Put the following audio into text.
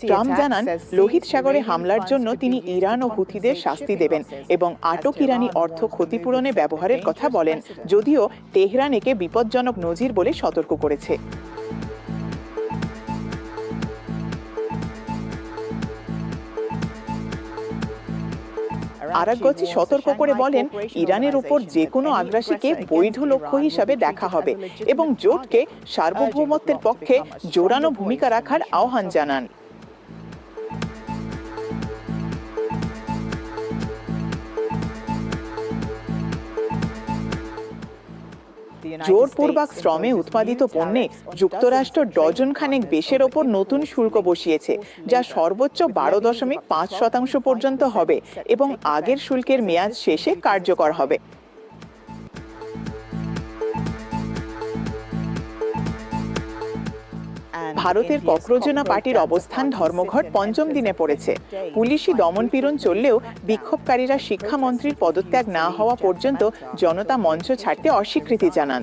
Trump জানান লোহিত সাগরে হামলার জন্য তিনি ইরান ও হুথিদের শাস্তি দেবেন এবং আটক ইরানি অর্থ ক্ষতিপূরণে ব্যবহারের কথা বলেন, যদিও তেহরান একে বিপজ্জনক নজির বলে সতর্ক করেছে। আরাগচি সতর্ক করে বলেন, ইরানের উপর যে কোনো আগ্রাসীকে বৈধ লক্ষ্য হিসাবে দেখা হবে এবং জোটকে সার্বভৌমত্বের পক্ষে জোরালো ভূমিকা রাখার আহ্বান জানান। জোরপূর্বক শ্রমে উৎপাদিত পণ্যে যুক্তরাষ্ট্র ডজন খানেক দেশের ওপর নতুন শুল্ক বসিয়েছে, যা সর্বোচ্চ 12.5% পর্যন্ত হবে এবং আগের শুল্কের মেয়াদ শেষে কার্যকর হবে। ভারতের কক্রোজনা পার্টির অবস্থান ধর্মঘট পঞ্চম দিনে পড়েছে। পুলিশি দমনপীড়ন চললেও বিক্ষোভকারীরা শিক্ষামন্ত্রীর পদত্যাগ না হওয়া পর্যন্ত জনতা মঞ্চ ছাড়তে অস্বীকৃতি জানান।